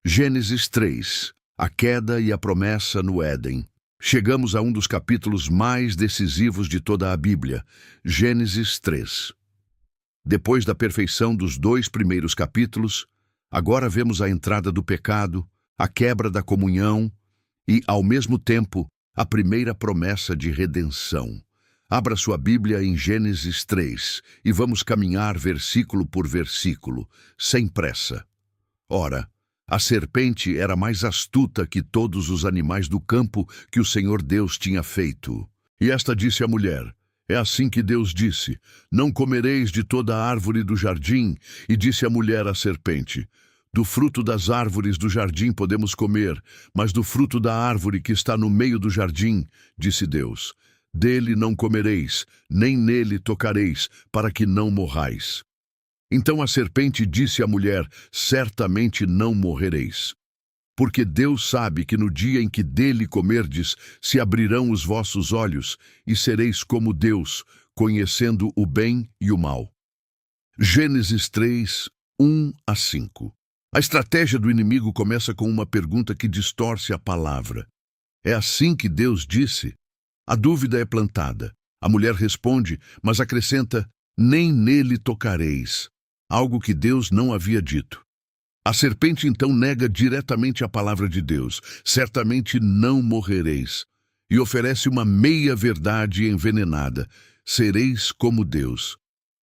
Gênesis 3. A queda e a promessa no Éden. Chegamos a um dos capítulos mais decisivos de toda a Bíblia, Gênesis 3. Depois da perfeição dos 2 primeiros capítulos, agora vemos a entrada do pecado, a quebra da comunhão e, ao mesmo tempo, a primeira promessa de redenção. Abra sua Bíblia em Gênesis 3 e vamos caminhar versículo por versículo, sem pressa. Ora, a serpente era mais astuta que todos os animais do campo que o Senhor Deus tinha feito. E esta disse à mulher: é assim que Deus disse: não comereis de toda a árvore do jardim. E disse a mulher à serpente: do fruto das árvores do jardim podemos comer, mas do fruto da árvore que está no meio do jardim, disse Deus, dele não comereis, nem nele tocareis, para que não morrais. Então a serpente disse à mulher: certamente não morrereis. Porque Deus sabe que no dia em que dele comerdes, se abrirão os vossos olhos, e sereis como Deus, conhecendo o bem e o mal. Gênesis 3, 1 a 5. A estratégia do inimigo começa com uma pergunta que distorce a palavra. É assim que Deus disse? A dúvida é plantada. A mulher responde, mas acrescenta: nem nele tocareis. Algo que Deus não havia dito. A serpente então nega diretamente a palavra de Deus: certamente não morrereis. E oferece uma meia-verdade envenenada: sereis como Deus.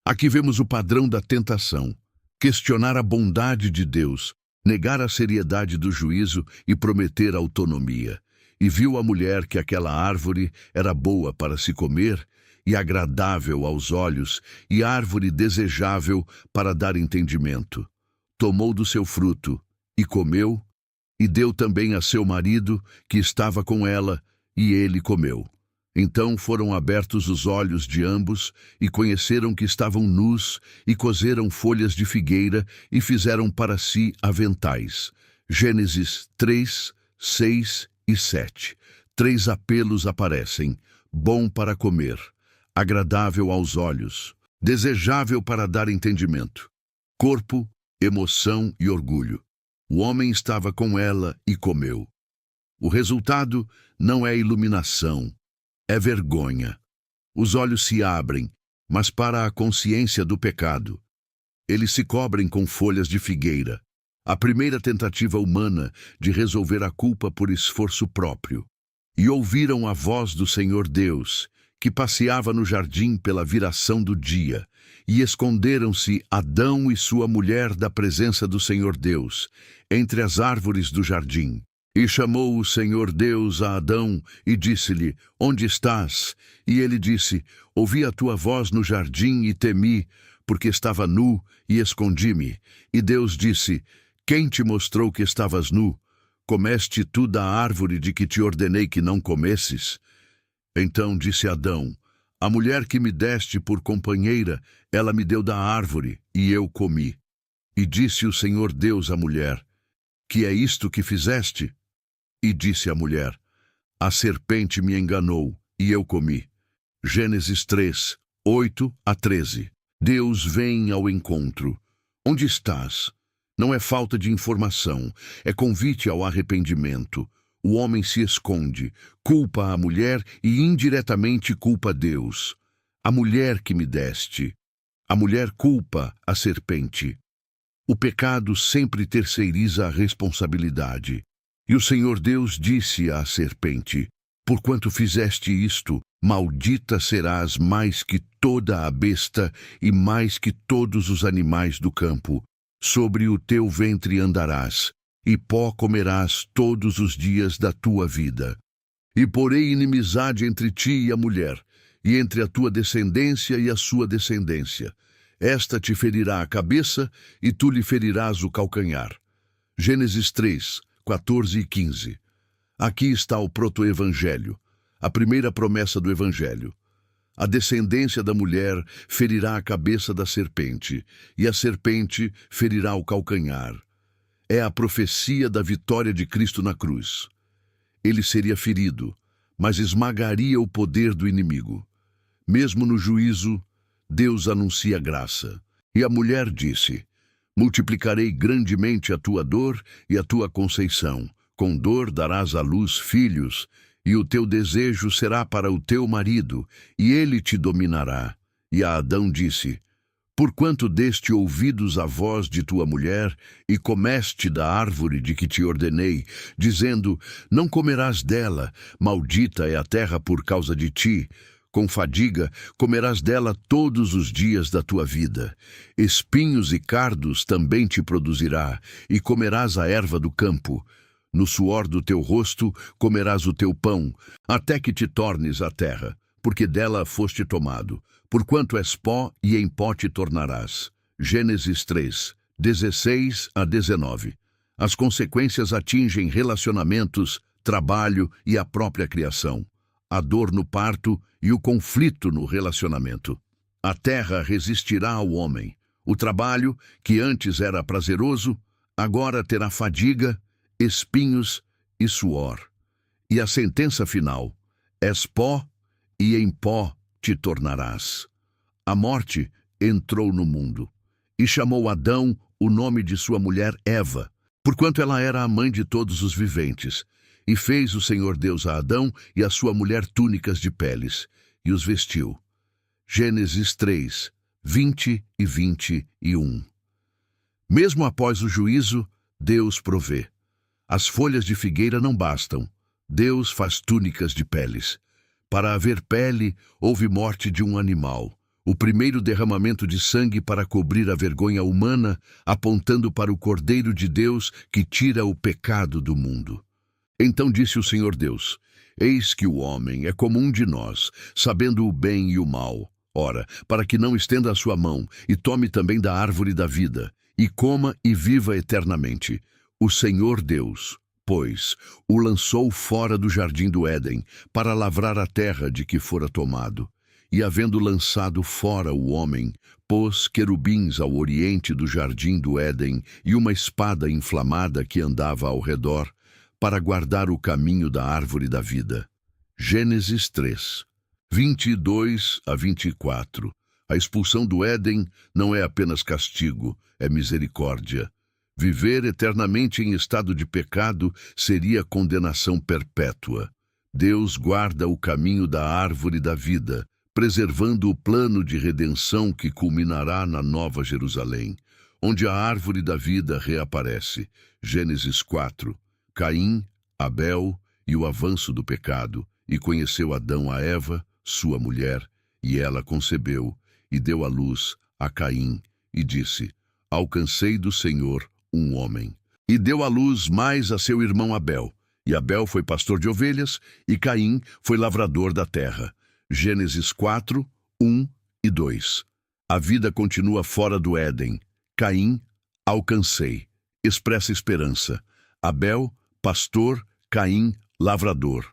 Aqui vemos o padrão da tentação: questionar a bondade de Deus, negar a seriedade do juízo e prometer autonomia. E viu a mulher que aquela árvore era boa para se comer, e agradável aos olhos, e árvore desejável para dar entendimento. Tomou do seu fruto, e comeu, e deu também a seu marido, que estava com ela, e ele comeu. Então foram abertos os olhos de ambos, e conheceram que estavam nus, e coseram folhas de figueira, e fizeram para si aventais. Gênesis 3, 6 e 7. 3 apelos aparecem: bom para comer, agradável aos olhos, desejável para dar entendimento, corpo, emoção e orgulho. O homem estava com ela e comeu. O resultado não é iluminação, é vergonha. Os olhos se abrem, mas para a consciência do pecado. Eles se cobrem com folhas de figueira, a primeira tentativa humana de resolver a culpa por esforço próprio. E ouviram a voz do Senhor Deus, que passeava no jardim pela viração do dia, e esconderam-se Adão e sua mulher da presença do Senhor Deus, entre as árvores do jardim. E chamou o Senhor Deus a Adão e disse-lhe: onde estás? E ele disse: ouvi a tua voz no jardim e temi, porque estava nu e escondi-me. E Deus disse: quem te mostrou que estavas nu? Comeste tu da árvore de que te ordenei que não comesses? Então disse Adão: a mulher que me deste por companheira, ela me deu da árvore, e eu comi. E disse o Senhor Deus à mulher: que é isto que fizeste? E disse a mulher: a serpente me enganou, e eu comi. Gênesis 3, 8 a 13. Deus vem ao encontro. Onde estás? Não é falta de informação, é convite ao arrependimento. O homem se esconde, culpa a mulher e indiretamente culpa Deus. A mulher que me deste. A mulher culpa a serpente. O pecado sempre terceiriza a responsabilidade. E o Senhor Deus disse à serpente: porquanto fizeste isto, maldita serás mais que toda a besta e mais que todos os animais do campo. Sobre o teu ventre andarás, e pó comerás todos os dias da tua vida. E porei inimizade entre ti e a mulher, e entre a tua descendência e a sua descendência. Esta te ferirá a cabeça, e tu lhe ferirás o calcanhar. Gênesis 3, 14 e 15. Aqui está o proto-evangelho, a primeira promessa do evangelho. A descendência da mulher ferirá a cabeça da serpente, e a serpente ferirá o calcanhar. É a profecia da vitória de Cristo na cruz. Ele seria ferido, mas esmagaria o poder do inimigo. Mesmo no juízo, Deus anuncia graça. E a mulher disse: Multiplicarei grandemente a tua dor e a tua conceição. Com dor darás à luz filhos, e o teu desejo será para o teu marido, e ele te dominará. E a Adão disse: Porquanto deste ouvidos à voz de tua mulher, e comeste da árvore de que te ordenei, dizendo: Não comerás dela, maldita é a terra por causa de ti. Com fadiga comerás dela todos os dias da tua vida. Espinhos e cardos também te produzirá, e comerás a erva do campo. No suor do teu rosto comerás o teu pão, até que te tornes a terra, porque dela foste tomado. Porquanto és pó, e em pó te tornarás. Gênesis 3, 16 a 19. As consequências atingem relacionamentos, trabalho e a própria criação. A dor no parto e o conflito no relacionamento. A terra resistirá ao homem. O trabalho, que antes era prazeroso, agora terá fadiga, espinhos e suor. E a sentença final: és pó, e em pó te tornarás. A morte entrou no mundo, e chamou Adão o nome de sua mulher Eva, porquanto ela era a mãe de todos os viventes. E fez o Senhor Deus a Adão e a sua mulher túnicas de peles, e os vestiu. Gênesis 3, 20 e 21. Mesmo após o juízo, Deus provê. As folhas de figueira não bastam. Deus faz túnicas de peles. Para haver pele, houve morte de um animal. O primeiro derramamento de sangue para cobrir a vergonha humana, apontando para o Cordeiro de Deus que tira o pecado do mundo. Então disse o Senhor Deus: Eis que o homem é como um de nós, sabendo o bem e o mal. Ora, para que não estenda a sua mão, e tome também da árvore da vida, e coma e viva eternamente. O Senhor Deus, pois, o lançou fora do jardim do Éden, para lavrar a terra de que fora tomado. E havendo lançado fora o homem, pôs querubins ao oriente do jardim do Éden, e uma espada inflamada que andava ao redor, para guardar o caminho da árvore da vida. Gênesis 3, 22 a 24. A expulsão do Éden não é apenas castigo, é misericórdia. Viver eternamente em estado de pecado seria condenação perpétua. Deus guarda o caminho da árvore da vida, preservando o plano de redenção que culminará na Nova Jerusalém, onde a árvore da vida reaparece. Gênesis 4. Caim, Abel e o avanço do pecado, e conheceu Adão a Eva, sua mulher, e ela concebeu, e deu à luz a Caim, e disse: Alcancei do Senhor um homem. E deu à luz mais a seu irmão Abel, e Abel foi pastor de ovelhas, e Caim foi lavrador da terra. Gênesis 4, 1 e 2. A vida continua fora do Éden. Caim, alcancei, expressa esperança. Abel, pastor, Caim, lavrador.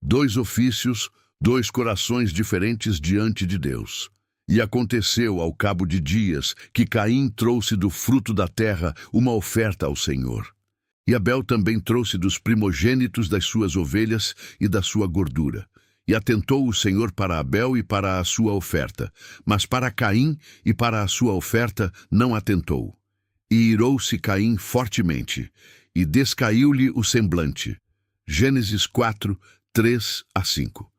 Dois ofícios, dois corações diferentes diante de Deus. E aconteceu ao cabo de dias que Caim trouxe do fruto da terra uma oferta ao Senhor. E Abel também trouxe dos primogênitos das suas ovelhas e da sua gordura. E atentou o Senhor para Abel e para a sua oferta, mas para Caim e para a sua oferta não atentou. E irou-se Caim fortemente, e descaiu-lhe o semblante. Gênesis 4, 3 a 5.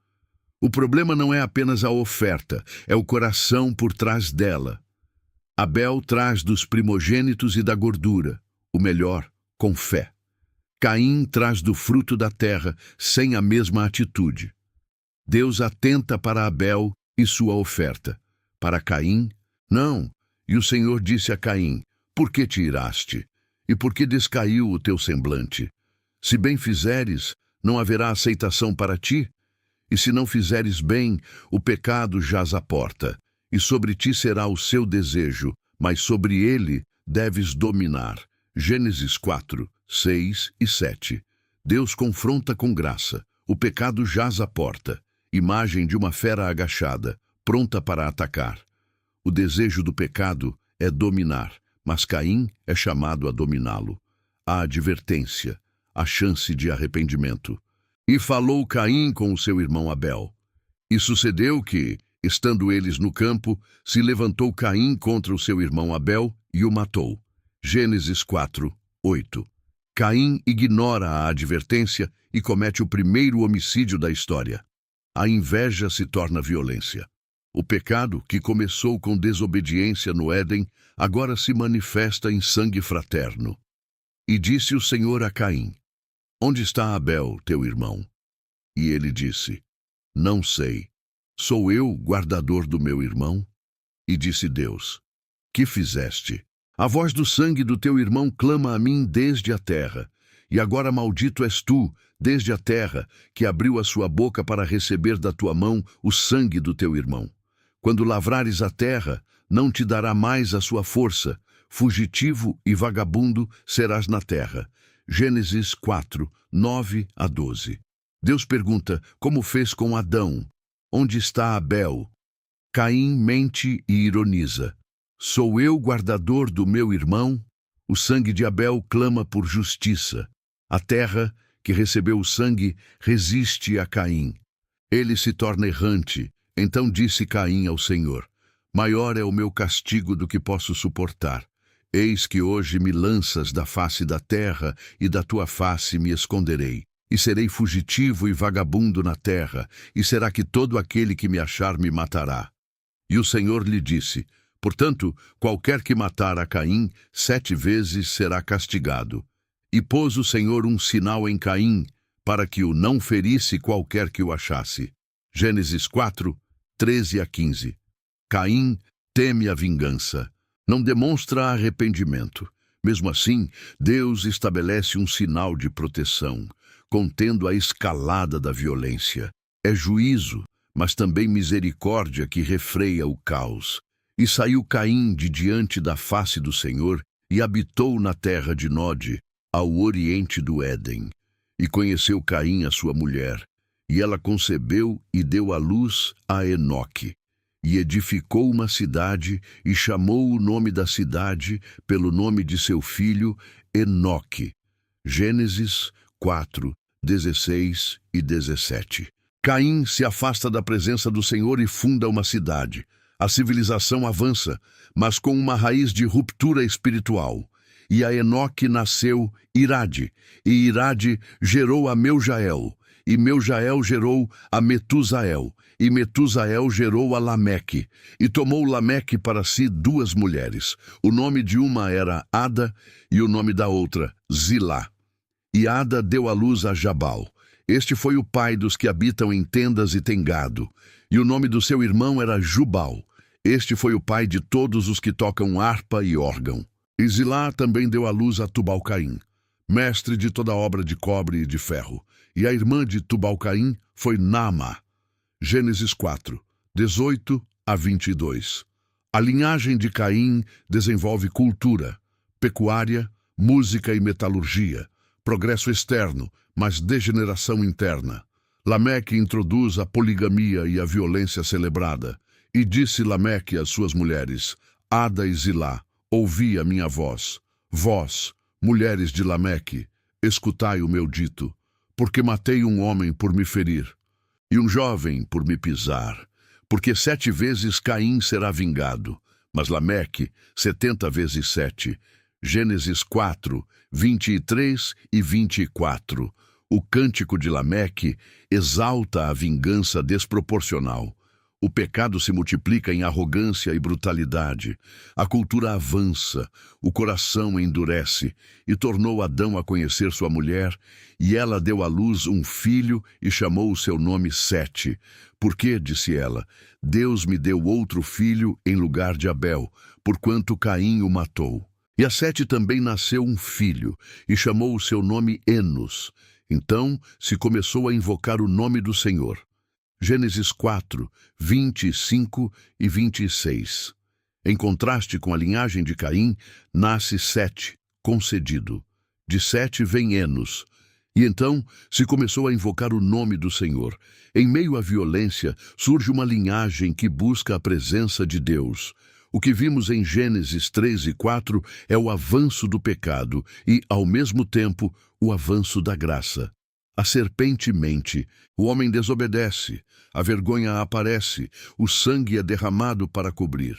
O problema não é apenas a oferta, é o coração por trás dela. Abel traz dos primogênitos e da gordura, o melhor, com fé. Caim traz do fruto da terra, sem a mesma atitude. Deus atenta para Abel e sua oferta. Para Caim, não. E o Senhor disse a Caim: Por que te iraste? E por que descaiu o teu semblante? Se bem fizeres, não haverá aceitação para ti? E se não fizeres bem, o pecado jaz à porta, e sobre ti será o seu desejo, mas sobre ele deves dominar. Gênesis 4, 6 e 7. Deus confronta com graça. O pecado jaz à porta, imagem de uma fera agachada, pronta para atacar. O desejo do pecado é dominar, mas Caim é chamado a dominá-lo. A advertência, a chance de arrependimento. E falou Caim com o seu irmão Abel. E sucedeu que, estando eles no campo, se levantou Caim contra o seu irmão Abel e o matou. Gênesis 4, 8. Caim ignora a advertência e comete o primeiro homicídio da história. A inveja se torna violência. O pecado, que começou com desobediência no Éden, agora se manifesta em sangue fraterno. E disse o Senhor a Caim: Onde está Abel, teu irmão? E ele disse: Não sei. Sou eu guardador do meu irmão? E disse Deus: Que fizeste? A voz do sangue do teu irmão clama a mim desde a terra. E agora maldito és tu, desde a terra, que abriu a sua boca para receber da tua mão o sangue do teu irmão. Quando lavrares a terra, não te dará mais a sua força. Fugitivo e vagabundo serás na terra. Gênesis 4, 9 a 12. Deus pergunta como fez com Adão. Onde está Abel? Caim mente e ironiza. Sou eu guardador do meu irmão? O sangue de Abel clama por justiça. A terra, que recebeu o sangue, resiste a Caim. Ele se torna errante. Então disse Caim ao Senhor: Maior é o meu castigo do que posso suportar. Eis que hoje me lanças da face da terra, e da tua face me esconderei. E serei fugitivo e vagabundo na terra, e será que todo aquele que me achar me matará? E o Senhor lhe disse: Portanto, qualquer que matar a Caim, 7 vezes será castigado. E pôs o Senhor um sinal em Caim, para que o não ferisse qualquer que o achasse. Gênesis 4, 13 a 15. Caim teme a vingança. Não demonstra arrependimento. Mesmo assim, Deus estabelece um sinal de proteção, contendo a escalada da violência. É juízo, mas também misericórdia que refreia o caos. E saiu Caim de diante da face do Senhor e habitou na terra de Nod, ao oriente do Éden. E conheceu Caim a sua mulher, e ela concebeu e deu à luz a Enoque. E edificou uma cidade e chamou o nome da cidade pelo nome de seu filho Enoque. Gênesis 4, 16 e 17. Caim se afasta da presença do Senhor e funda uma cidade. A civilização avança, mas com uma raiz de ruptura espiritual. E a Enoque nasceu Irade, e Irade gerou a Meujael, e Meujael gerou a Metusael, e Metusael gerou a Lameque, e tomou Lameque para si 2 mulheres. O nome de uma era Ada, e o nome da outra Zilá. E Ada deu à luz a Jabal. Este foi o pai dos que habitam em tendas e têm gado. E o nome do seu irmão era Jubal. Este foi o pai de todos os que tocam harpa e órgão. E Zilá também deu à luz a Tubal-Caim, mestre de toda obra de cobre e de ferro. E a irmã de Tubal-Caim foi Naamá. Gênesis 4, 18 a 22. A linhagem de Caim desenvolve cultura, pecuária, música e metalurgia, progresso externo, mas degeneração interna. Lameque introduz a poligamia e a violência celebrada. E disse Lameque às suas mulheres, Ada e Zilá: Ouvi a minha voz. Vós, mulheres de Lameque, escutai o meu dito, porque matei um homem por me ferir, e um jovem por me pisar. Porque 7 vezes Caim será vingado, mas Lameque 70 vezes 7. Gênesis 4, 23 e 24. O cântico de Lameque exalta a vingança desproporcional. O pecado se multiplica em arrogância e brutalidade. A cultura avança, o coração endurece, e tornou Adão a conhecer sua mulher, e ela deu à luz um filho e chamou o seu nome Sete. Porque, disse ela, Deus me deu outro filho em lugar de Abel, porquanto Caim o matou. E a Sete também nasceu um filho, e chamou o seu nome Enos. Então se começou a invocar o nome do Senhor. Gênesis 4, 25 e 26. Em contraste com a linhagem de Caim, nasce Sete, concedido. De Sete vem Enos. E então se começou a invocar o nome do Senhor. Em meio à violência, surge uma linhagem que busca a presença de Deus. O que vimos em Gênesis 3 e 4 é o avanço do pecado e, ao mesmo tempo, o avanço da graça. A serpente mente, o homem desobedece, a vergonha aparece, o sangue é derramado para cobrir.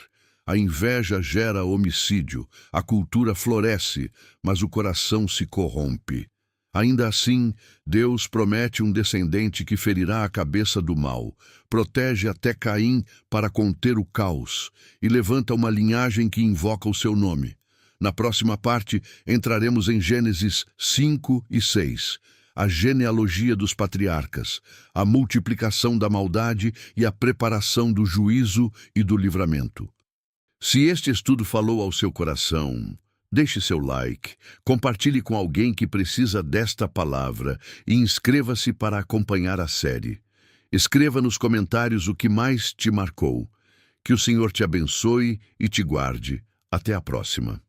A inveja gera homicídio, a cultura floresce, mas o coração se corrompe. Ainda assim, Deus promete um descendente que ferirá a cabeça do mal, protege até Caim para conter o caos e levanta uma linhagem que invoca o seu nome. Na próxima parte, entraremos em Gênesis 5 e 6, a genealogia dos patriarcas, a multiplicação da maldade e a preparação do juízo e do livramento. Se este estudo falou ao seu coração, deixe seu like, compartilhe com alguém que precisa desta palavra e inscreva-se para acompanhar a série. Escreva nos comentários o que mais te marcou. Que o Senhor te abençoe e te guarde. Até a próxima.